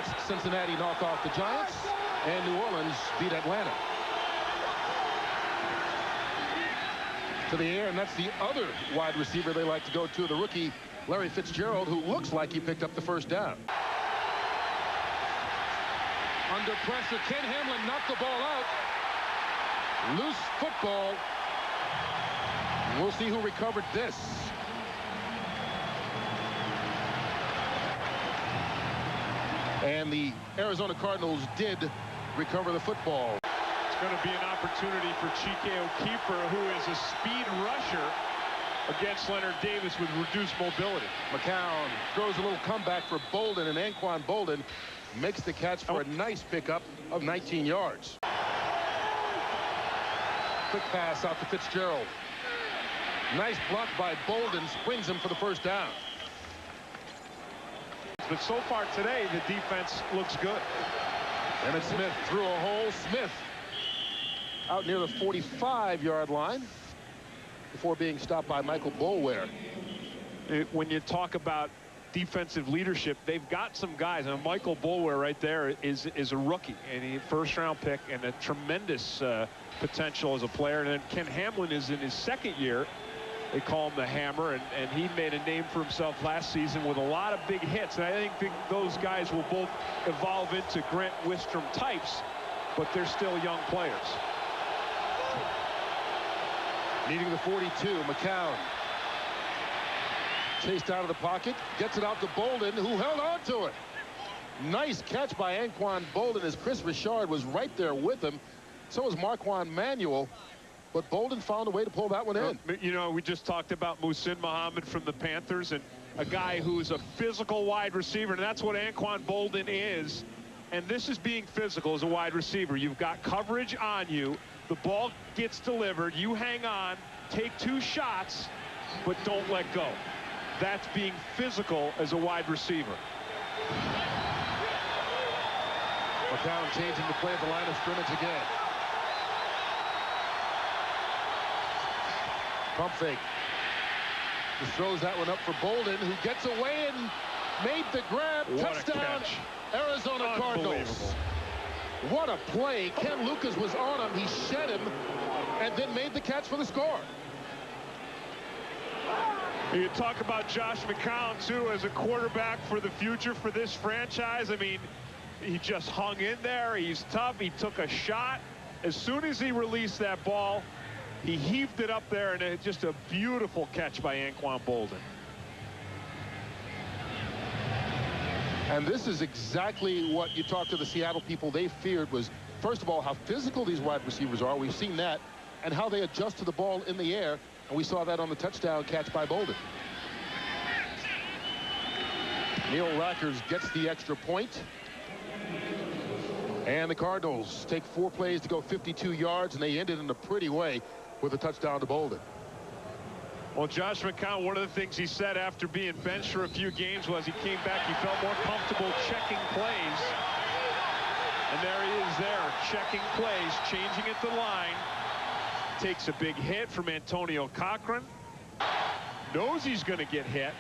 watched Cincinnati knock off the Giants, and New Orleans beat Atlanta. To the air, and that's the other wide receiver they like to go to, the rookie Larry Fitzgerald, who looks like he picked up the first down. Under pressure, Ken Hamlin knocked the ball out. Loose football. We'll see who recovered this. And the Arizona Cardinals did recover the football. It's going to be an opportunity for Chike O'Keefer, who is a speed rusher against Leonard Davis with reduced mobility. McCown throws a little comeback for Bolden, and Anquan Bolden makes the catch for a nice pickup of 19 yards. Quick pass out to Fitzgerald. Nice block by Bolden, springs him for the first down. But so far today, the defense looks good. Emmitt Smith through a hole. Smith out near the 45-yard line before being stopped by Michael Boulware. When you talk about defensive leadership, they've got some guys, and Michael Boulware right there is a rookie, and he first-round pick, and a tremendous potential as a player. And then Ken Hamlin is in his second year. They call him the Hammer, and he made a name for himself last season with a lot of big hits. And I think those guys will both evolve into Grant Wistrom types, but they're still young players. Needing the 42, McCown. Chased out of the pocket, gets it out to Bolden, who held on to it. Nice catch by Anquan Bolden, as Chris Richard was right there with him. So was Marquand Manuel. But Bolden found a way to pull that one in. You know, we just talked about Muhsin Muhammad from the Panthers, and a guy who's a physical wide receiver, and that's what Anquan Bolden is. And this is being physical as a wide receiver. You've got coverage on you. The ball gets delivered. You hang on, take two shots, but don't let go. That's being physical as a wide receiver. McCown changing the play at the line of scrimmage again. Pump fake. Just throws that one up for Bolden, who gets away and made the grab. What touchdown, Arizona Cardinals. What a play. Ken Lucas was on him. He shed him and then made the catch for the score. You talk about Josh McCown, too, as a quarterback for the future for this franchise. I mean, he just hung in there. He's tough. He took a shot. As soon as he released that ball, he heaved it up there, and it's just a beautiful catch by Anquan Bolden. And this is exactly what you talk to the Seattle people. They feared was, first of all, how physical these wide receivers are. We've seen that, and how they adjust to the ball in the air. And we saw that on the touchdown catch by Bolden. Neil Rackers gets the extra point. And the Cardinals take 4 plays to go 52 yards, and they ended in a pretty way with a touchdown to Bolden. Well, Josh McCown, one of the things he said after being benched for a few games was he came back, he felt more comfortable checking plays. And there he is there, checking plays, changing at the line. Takes a big hit from Antonio Cochran. Knows he's going to get hit.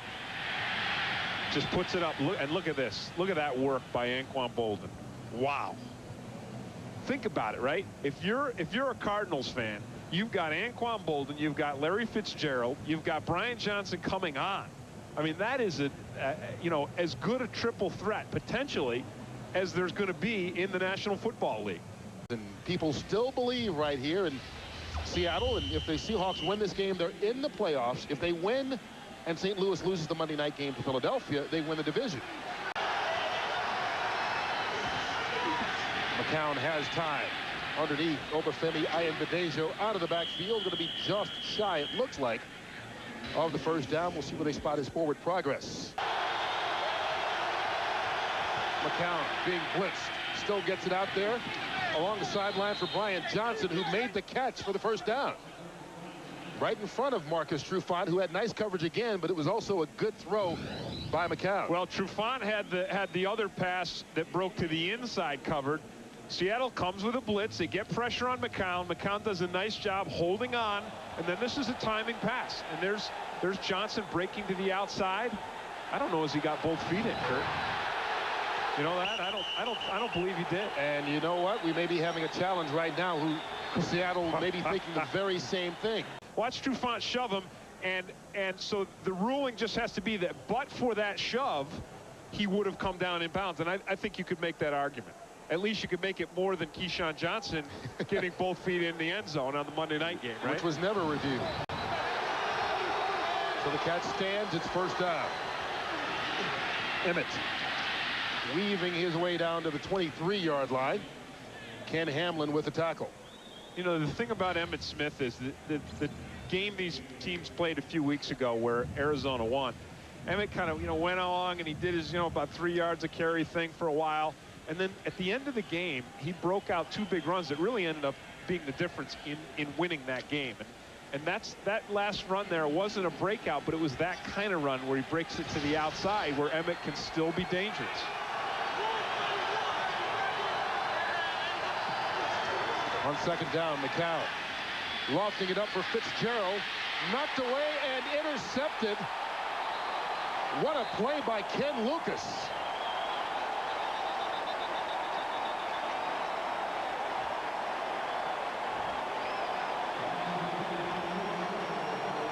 Just puts it up. Look at this. Look at that work by Anquan Bolden. Wow. Think about it, right? If you're a Cardinals fan, you've got Anquan Bolden, you've got Larry Fitzgerald, you've got Brian Johnson coming on. I mean, that is you know, as good a triple threat potentially as there's going to be in the National Football League. And people still believe right here in Seattle, and if the Seahawks win this game, they're in the playoffs. If they win and St. Louis loses the Monday night game to Philadelphia, they win the division. McCown has time. Underneath, Obafemi Ayanbadejo out of the backfield, going to be just shy, it looks like, of the first down. We'll see where they spot his forward progress. McCown being blitzed, still gets it out there along the sideline for Brian Johnson, who made the catch for the first down. Right in front of Marcus Trufant, who had nice coverage again, but it was also a good throw by McCown. Well, Trufant had the other pass that broke to the inside covered. Seattle comes with a blitz. They get pressure on McCown. McCown does a nice job holding on, and then this is a timing pass. And there's Johnson breaking to the outside. I don't know as he got both feet in, Kurt. You know that? I don't believe he did. And you know what? We may be having a challenge right now who Seattle may be thinking the very same thing. Watch Trufant shove him, and so the ruling just has to be that but for that shove, he would have come down in bounds. And I think you could make that argument. At least you could make it more than Keyshawn Johnson getting both feet in the end zone on the Monday night game, right? Which was never reviewed. So the catch stands. It's first down. Emmett weaving his way down to the 23-yard line. Ken Hamlin with the tackle. You know, the thing about Emmitt Smith is the game these teams played a few weeks ago where Arizona won. Emmett kind of, went along and he did his, about 3 yards a carry thing for a while. And then at the end of the game, he broke out 2 big runs that really ended up being the difference in winning that game. And that last run there wasn't a breakout, but it was that kind of run where he breaks it to the outside where Emmett can still be dangerous. On second down, McCown lofting it up for Fitzgerald, knocked away and intercepted. What a play by Ken Lucas.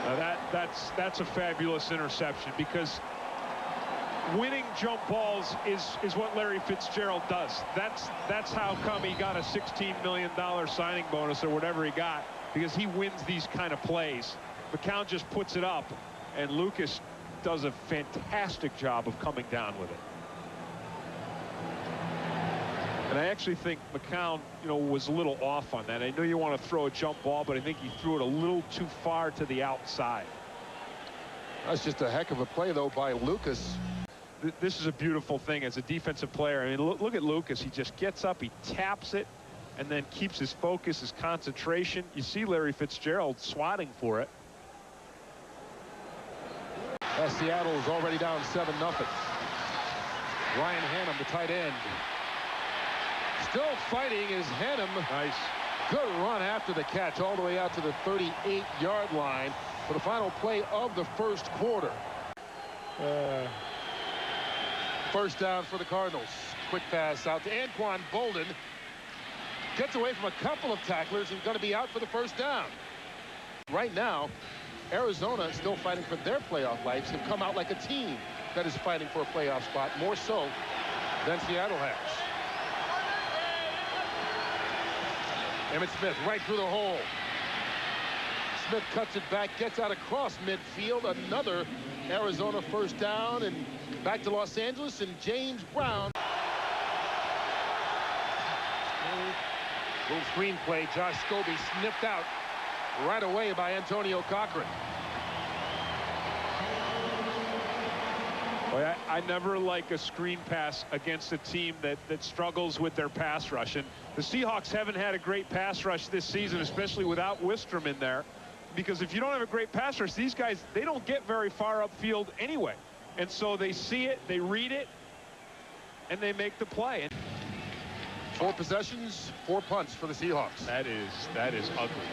Now that's a fabulous interception, because winning jump balls is what Larry Fitzgerald does. That's how come he got a $16 million signing bonus or whatever he got, because he wins these kind of plays. McCown just puts it up, and Lucas does a fantastic job of coming down with it. And I actually think McCown, was a little off on that. I know you want to throw a jump ball, but I think he threw it a little too far to the outside. That's just a heck of a play, though, by Lucas. This is a beautiful thing as a defensive player. I mean, look at Lucas. He just gets up, he taps it, and then keeps his focus, his concentration. You see Larry Fitzgerald swatting for it. As Seattle is already down 7-0. Ryan Hannum, the tight end. Still fighting is Hannum. Nice. Good run after the catch all the way out to the 38-yard line for the final play of the first quarter. First down for the Cardinals. Quick pass out to Anquan Bolden. Gets away from a couple of tacklers and going to be out for the first down. Right now, Arizona is still fighting for their playoff lives. Have come out like a team that is fighting for a playoff spot, more so than Seattle has. Emmitt Smith right through the hole. Smith cuts it back, gets out across midfield. Another Arizona first down, and back to Los Angeles, and James Brown. Little screenplay. Josh Scobie sniffed out right away by Antonio Cochran. Boy, I never like a screen pass against a team that struggles with their pass rush. And the Seahawks haven't had a great pass rush this season, especially without Wistrom in there. Because if you don't have a great pass rush, these guys, they don't get very far upfield anyway. And so they see it, they read it, and they make the play. 4 possessions, 4 punts for the Seahawks. That is ugly.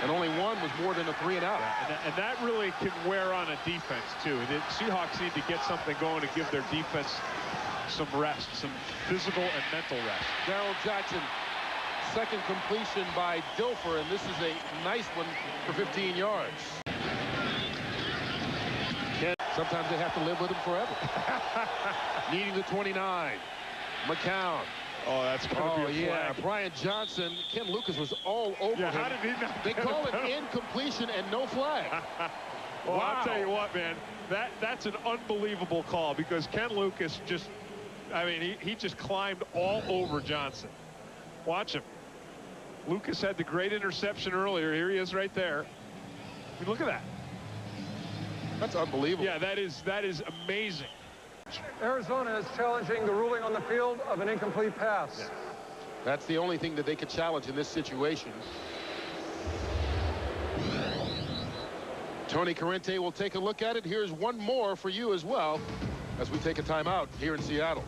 And only one was more than a 3 and out. Yeah, and that really can wear on a defense, too. The Seahawks need to get something going to give their defense some rest, some physical and mental rest. Darrell Jackson, second completion by Dilfer, and this is a nice one for 15 yards. Sometimes they have to live with him forever. Needing the 29. McCown. Oh, that's going to be a flag. Brian Johnson. Ken Lucas was all over him. How did he not? They call it incompletion and no flag. Well, wow. I'll tell you what, man. That's an unbelievable call, because Ken Lucas just, he just climbed all over Johnson. Watch him. Lucas had the great interception earlier. Here he is right there. I mean, look at that. That's unbelievable. Yeah, that is amazing. Arizona is challenging the ruling on the field of an incomplete pass. Yeah. That's the only thing that they could challenge in this situation. Tony Corrente will take a look at it. Here's one more for you as well as we take a timeout here in Seattle.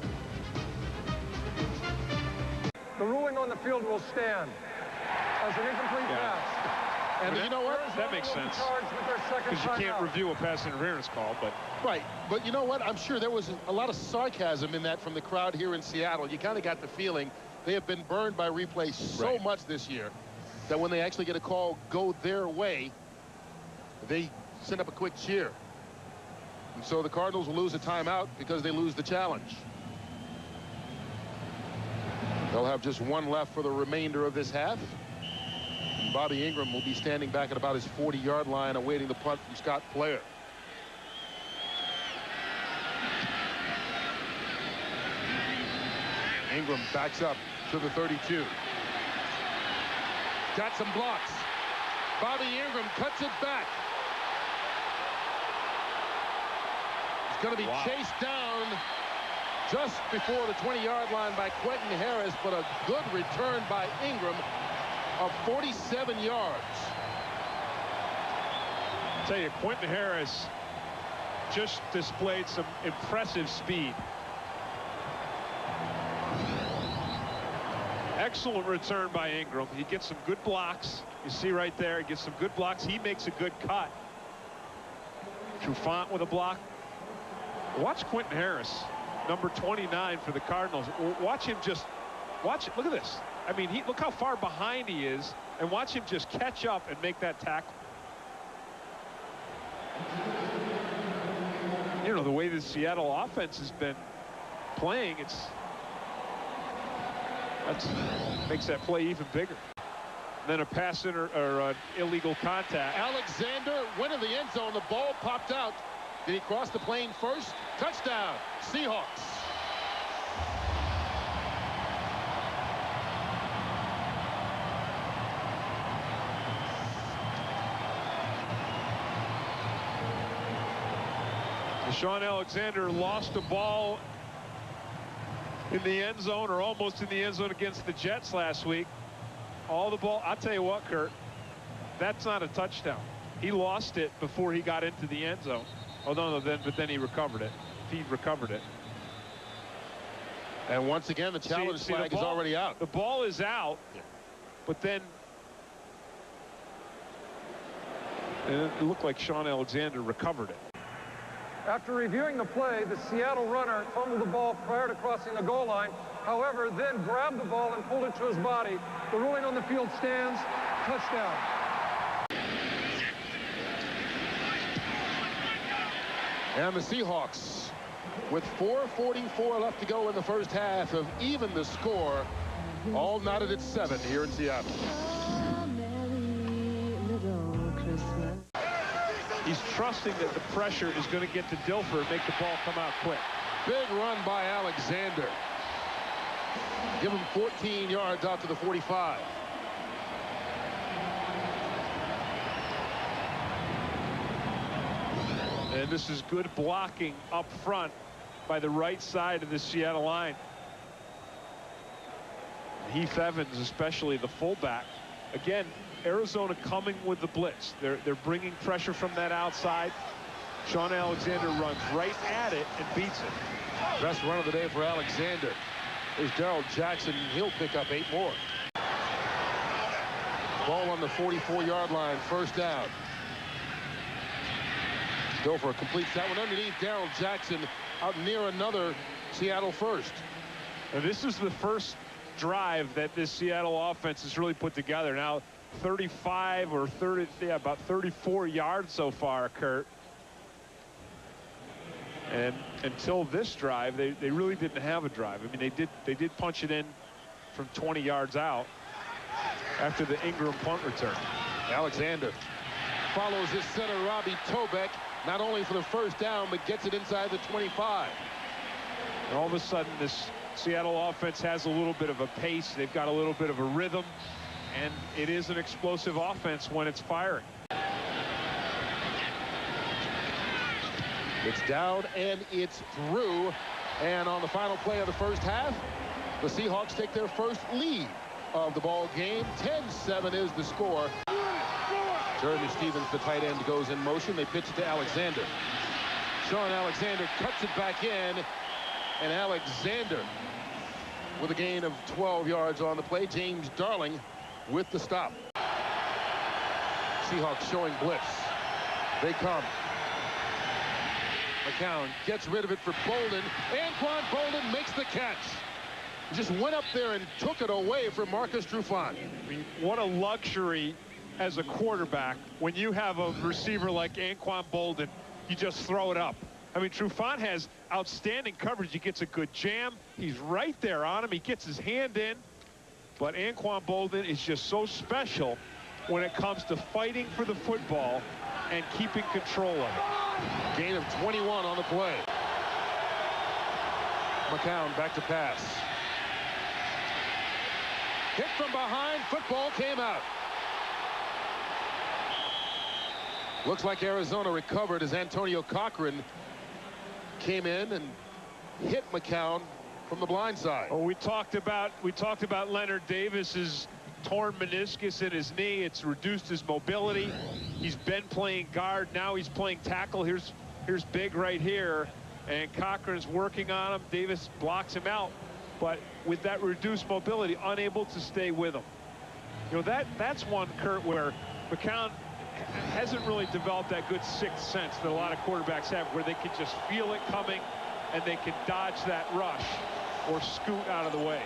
The ruling on the field will stand as an incomplete pass. And you know what? That makes sense. Because you can't review a pass interference call, but. Right, but you know what? I'm sure there was a lot of sarcasm in that from the crowd here in Seattle. You kind of got the feeling they have been burned by replay so much this year that when they actually get a call go their way, they send up a quick cheer. And so the Cardinals will lose a timeout because they lose the challenge. They'll have just one left for the remainder of this half. And Bobby Ingram will be standing back at about his 40-yard line awaiting the punt from Scott Flair. Ingram backs up to the 32. Got some blocks. Bobby Ingram cuts it back. He's going to be chased down just before the 20-yard line by Quentin Harris, but a good return by Ingram of 47 yards. I'll tell you, Quentin Harris just displayed some impressive speed. Excellent return by Ingram. He gets some good blocks. You see right there, he gets some good blocks. He makes a good cut. Trufant with a block. Watch Quentin Harris, number 29 for the Cardinals. Watch him just, look at this. I mean, look how far behind he is, and watch him just catch up and make that tackle. You know, the way the Seattle offense has been playing, makes that play even bigger. Then a pass or illegal contact. Alexander went in the end zone. The ball popped out. Did he cross the plane first? Touchdown, Seahawks. Shaun Alexander lost the ball in the end zone, or almost in the end zone, against the Jets last week. All the ball, I'll tell you what, Kurt, that's not a touchdown. He lost it before he got into the end zone. Oh, no, but then he recovered it. He recovered it. And once again, the challenge flag is already out. The ball is out, but then it looked like Shaun Alexander recovered it. After reviewing the play, the Seattle runner fumbled the ball prior to crossing the goal line. However, then grabbed the ball and pulled it to his body. The ruling on the field stands. Touchdown. And the Seahawks, with 4:44 left to go in the first half, have evened the score, all knotted at 7 here in Seattle. He's trusting that the pressure is going to get to Dilfer and make the ball come out quick. Big run by Alexander. Give him 14 yards out to the 45. And this is good blocking up front by the right side of the Seattle line. Heath Evans, especially the fullback. Again, Arizona coming with the blitz. They're bringing pressure from that outside. Shaun Alexander runs right at it and beats it. Best run of the day for Alexander. There's Darrell Jackson. He'll pick up 8 more. Ball on the 44-yard line, first down. Dilfer completes that one underneath Darrell Jackson, out near another Seattle first. And this is the first drive that this Seattle offense has really put together. Now 35 or 30, about 34 yards so far, Kurt. And until this drive, they really didn't have a drive. I mean, they did punch it in from 20 yards out after the Ingram punt return. Alexander follows his center, Robbie Tobeck, not only for the first down, but gets it inside the 25. And all of a sudden, this Seattle offense has a little bit of a pace. They've got a little bit of a rhythm, and it is an explosive offense when it's firing. It's down and it's through. And on the final play of the first half, the Seahawks take their first lead of the ball game. 10-7 is the score. Jeremy Stevens, the tight end, goes in motion. They pitch it to Alexander. Shaun Alexander cuts it back in. And Alexander with a gain of 12 yards on the play. James Darling with the stop. Seahawks showing blitz. They come. McCown gets rid of it for Bolden. Anquan Bolden makes the catch. He just went up there and took it away from Marcus Trufant. I mean, what a luxury as a quarterback when you have a receiver like Anquan Bolden. You just throw it up. I mean, Trufant has outstanding coverage. He gets a good jam. He's right there on him. He gets his hand in. But Anquan Bolden is just so special when it comes to fighting for the football and keeping control of it. Gain of 21 on the play. McCown back to pass. Hit from behind. Football came out. Looks like Arizona recovered as Antonio Cochran came in and hit McCown from the blind side. Well, we talked about Leonard Davis's torn meniscus in his knee. It's reduced his mobility. He's been playing guard. Now he's playing tackle. Here's Big right here, and Cochran's working on him. Davis blocks him out, but with that reduced mobility, unable to stay with him. You know, that's one, Kurt, where McCown hasn't really developed that good sixth sense that a lot of quarterbacks have, where they can just feel it coming and they can dodge that rush or scoot out of the way.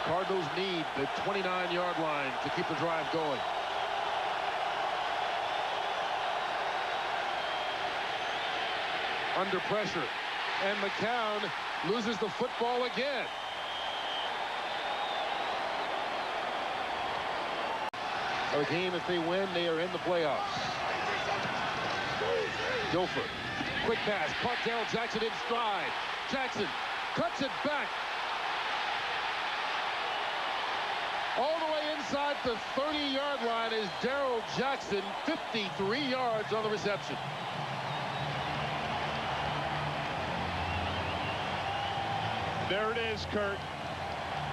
Cardinals need the 29-yard line to keep the drive going. Under pressure, and McCown loses the football again. A game, if they win, they are in the playoffs. Dilfer, quick pass, caught Darrell Jackson in stride. Jackson cuts it back. All the way inside the 30-yard line is Darrell Jackson, 53 yards on the reception. There it is, Kurt.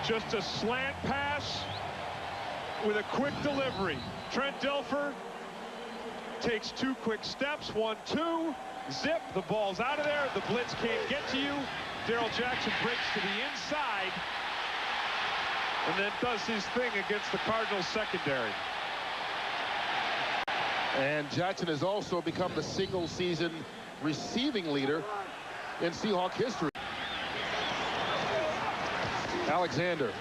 Just a slant pass with a quick delivery. Trent Dilfer takes two quick steps, 1, 2, zip, the ball's out of there. The blitz can't get to you. Darrell Jackson breaks to the inside and then does his thing against the Cardinals secondary. And Jackson has also become the single-season receiving leader in Seahawk history. Alexander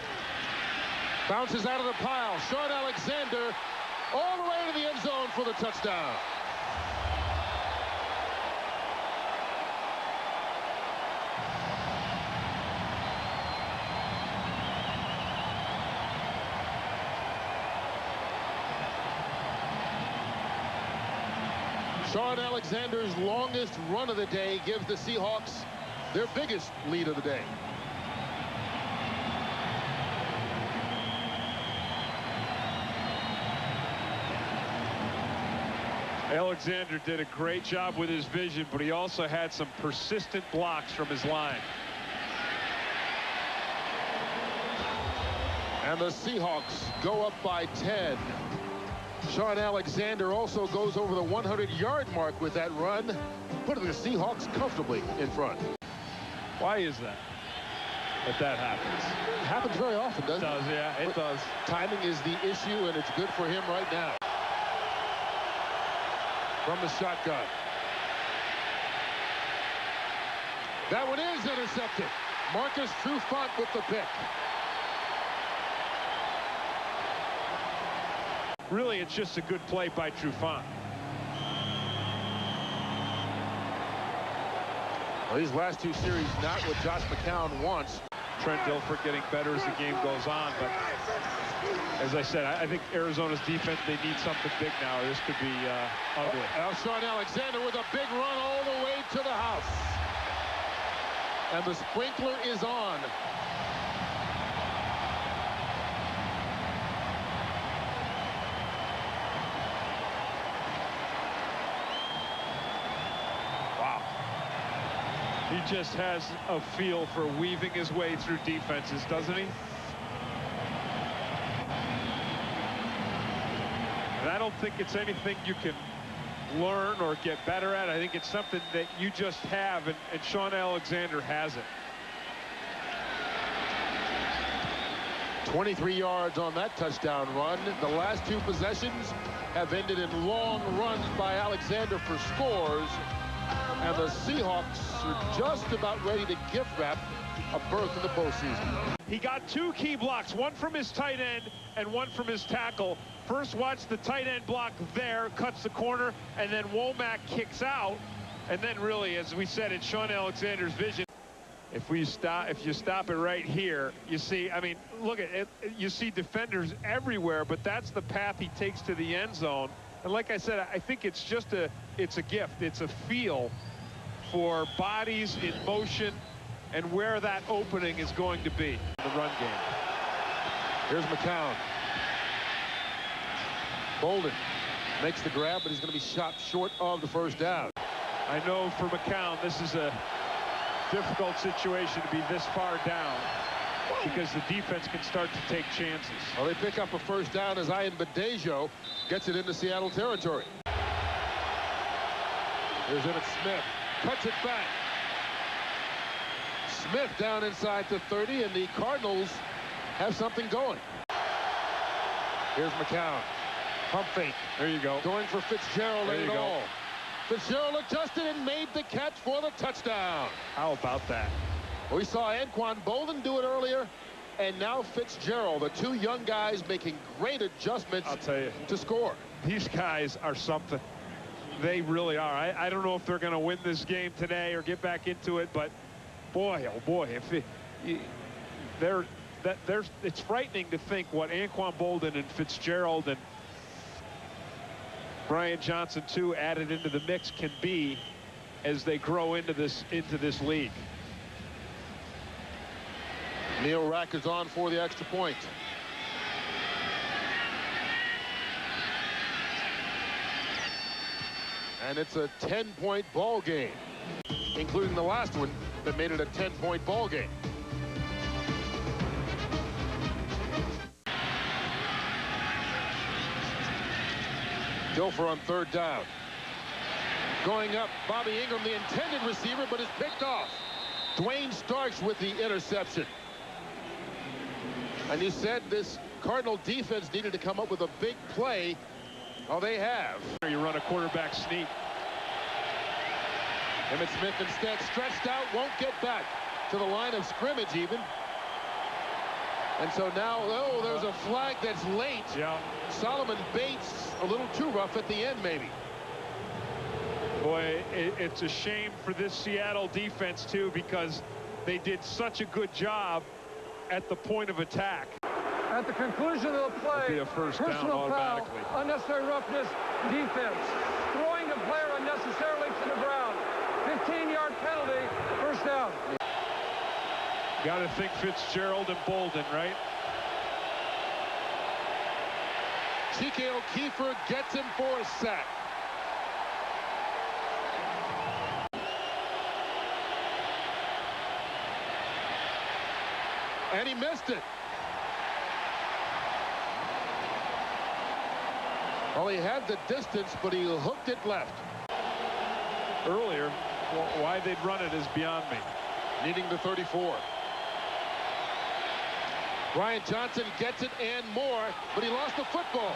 bounces out of the pile. Shaun Alexander all the way to the end zone for the touchdown. Shaun Alexander's longest run of the day gives the Seahawks their biggest lead of the day. Alexander did a great job with his vision, but he also had some persistent blocks from his line. And the Seahawks go up by 10. Shaun Alexander also goes over the 100-yard mark with that run, putting the Seahawks comfortably in front. Why is that that happens? It happens very often, doesn't it? It does, yeah, it does. Timing is the issue, and it's good for him right now. From the shotgun. That one is intercepted. Marcus Trufant with the pick. Really, it's just a good play by Trufant. Well, these last two series not what Josh McCown wants. Trent Dilfer getting better as the game goes on, but as I said, I think Arizona's defense, they need something big now. This could be ugly. Shaun Alexander with a big run all the way to the house. And the sprinkler is on. Wow. He just has a feel for weaving his way through defenses, doesn't he? And I don't think it's anything you can learn or get better at. I think it's something that you just have, and Shaun Alexander has it. 23 yards on that touchdown run. The last two possessions have ended in long runs by Alexander for scores. And the Seahawks are just about ready to gift wrap a berth in the postseason. He got two key blocks, one from his tight end and one from his tackle. First, watch the tight end block there, cuts the corner, and then Womack kicks out. And then really, as we said, it's Shaun Alexander's vision. If you stop it right here, you see, I mean, look at it, you see defenders everywhere, but that's the path he takes to the end zone. And like I said, I think it's just it's a gift. It's a feel for bodies in motion and where that opening is going to be in the run game. Here's McCown. Bolden makes the grab, but he's going to be shot short of the first down. I know for McCown, this is a difficult situation to be this far down because the defense can start to take chances. Well, they pick up a first down as Ian Badejo gets it into Seattle territory. Here's Emmitt Smith. Cuts it back. Smith down inside the 30, and the Cardinals have something going. Here's McCown. Pump fake. There you go. Going for Fitzgerald and all. Fitzgerald adjusted and made the catch for the touchdown. How about that? We saw Anquan Bolden do it earlier, and now Fitzgerald, the two young guys making great adjustments, I'll tell you, to score. These guys are something. They really are. I don't know if they're going to win this game today or get back into it, but boy, oh boy, it's frightening to think what Anquan Bolden and Fitzgerald and Brian Johnson too added into the mix can be as they grow into this league. Neil Rack is on for the extra point. And it's a 10-point ball game, including the last one that made it a 10-point ball game. Dilfer on third down. Going up, Bobby Ingram, the intended receiver, but is picked off. Dwayne Starks with the interception. And you said this Cardinal defense needed to come up with a big play. Oh, they have. You run a quarterback sneak. Emmitt Smith instead stretched out, won't get back to the line of scrimmage even. And so now, oh, there's a flag that's late. Yeah. Solomon Bates a little too rough at the end, maybe. Boy, it's a shame for this Seattle defense too, because they did such a good job at the point of attack. At the conclusion of the play, be a first down personal foul, automatically. unnecessary roughness, defense, throwing the player unnecessarily to the ground. 15-yard penalty, first down. Got to think Fitzgerald and Bolden, right? Chike O'Keefer gets him for a sack. And he missed it. Well, he had the distance, but he hooked it left. Earlier, why they'd run it is beyond me. Needing the 34. Brian Johnson gets it and more, but he lost the football.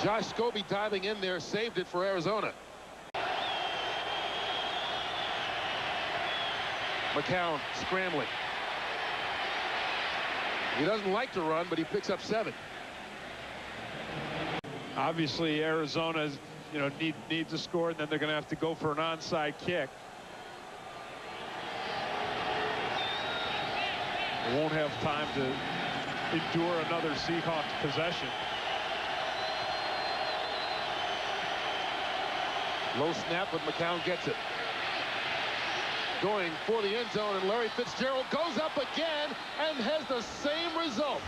Josh Scobie diving in there, saved it for Arizona. McCown scrambling. He doesn't like to run, but he picks up 7. Obviously, Arizona's, needs a score, and then they're going to have to go for an onside kick. They won't have time to endure another Seahawks possession. Low snap, but McCown gets it. Going for the end zone, and Larry Fitzgerald goes up again and has the same result.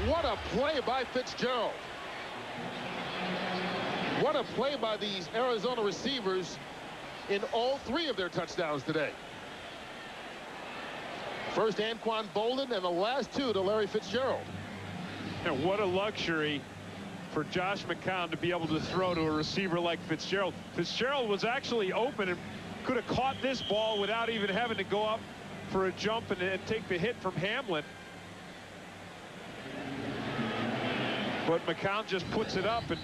What a play by Fitzgerald. What a play by these Arizona receivers in all 3 of their touchdowns today. First Anquan Bolden, and the last 2 to Larry Fitzgerald. And what a luxury for Josh McCown to be able to throw to a receiver like Fitzgerald. Fitzgerald was actually open and could have caught this ball without even having to go up for a jump and take the hit from Hamlin. But McCown just puts it up, and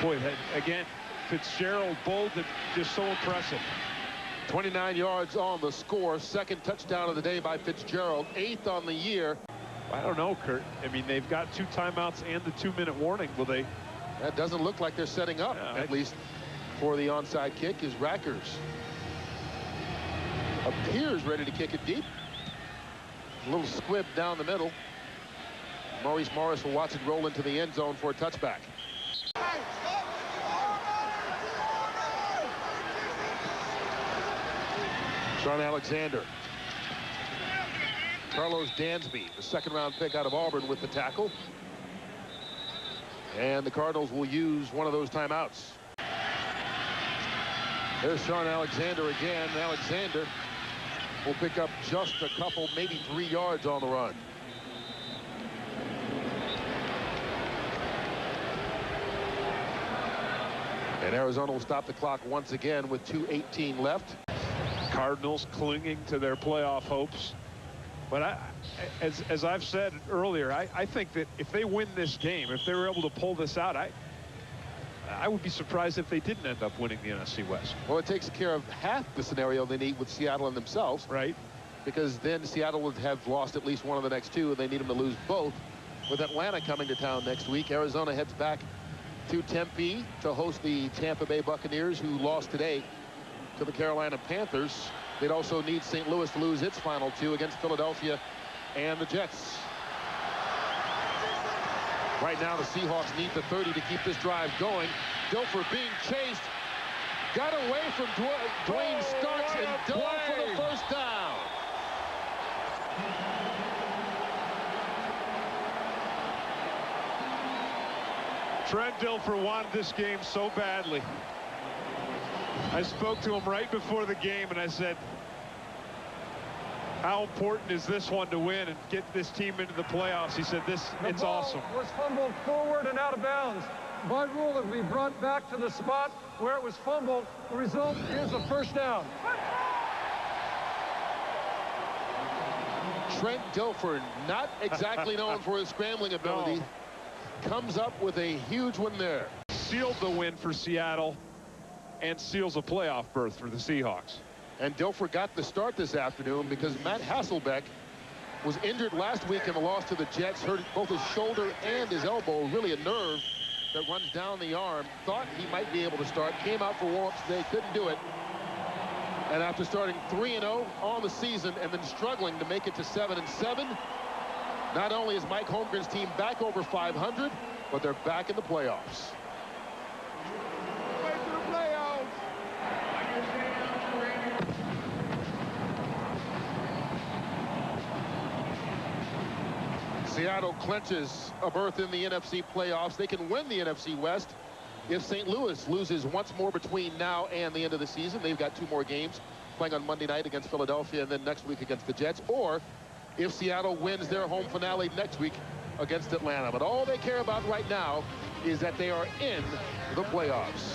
boy, again, Fitzgerald bold and just so impressive. 29 yards on the score. Second touchdown of the day by Fitzgerald. 8th on the year. I don't know, Kurt. I mean, they've got 2 timeouts and the 2-minute warning. Will they? That doesn't look like they're setting up, at least for the onside kick. Is Rackers appears ready to kick it deep. A little squib down the middle. Maurice Morris will watch it roll into the end zone for a touchback. Sean Alexander. Carlos Dansby, the second-round pick out of Auburn, with the tackle. And the Cardinals will use one of those timeouts. There's Sean Alexander again. Alexander will pick up just a couple, maybe 3 yards on the run. And Arizona will stop the clock once again with 2:18 left. Cardinals clinging to their playoff hopes. But as I've said earlier, I think that if they win this game, if they were able to pull this out, I would be surprised if they didn't end up winning the NFC West. Well, it takes care of half the scenario they need with Seattle and themselves. Right. Because then Seattle would have lost at least one of the next 2, and they need them to lose both. With Atlanta coming to town next week, Arizona heads back to Tempe to host the Tampa Bay Buccaneers, who lost today to the Carolina Panthers. They'd also need St. Louis to lose its final 2 against Philadelphia and the Jets. Right now, the Seahawks need the 30 to keep this drive going. Dilfer being chased. Got away from Dwayne Starks and dove for the first down. Trent Dilfer wanted this game so badly. I spoke to him right before the game, and I said, how important is this one to win and get this team into the playoffs? He said, it's awesome. The ball was fumbled forward and out of bounds. By rule, it will be brought back to the spot where it was fumbled. The result is a first down. Trent Dilfer, not exactly known for his scrambling ability, comes up with a huge one there. Sealed the win for Seattle and seals a playoff berth for the Seahawks. And Dilfer got the start this afternoon because Matt Hasselbeck was injured last week in the loss to the Jets, hurt both his shoulder and his elbow, really a nerve that runs down the arm. Thought he might be able to start, came out for warm-ups today, couldn't do it. And after starting 3-0 on the season and then struggling to make it to 7-7, not only is Mike Holmgren's team back over 500, but they're back in the playoffs. Seattle clinches a berth in the NFC playoffs. They can win the NFC West if St. Louis loses once more between now and the end of the season. They've got 2 more games, playing on Monday night against Philadelphia and then next week against the Jets, or if Seattle wins their home finale next week against Atlanta. But all they care about right now is that they are in the playoffs.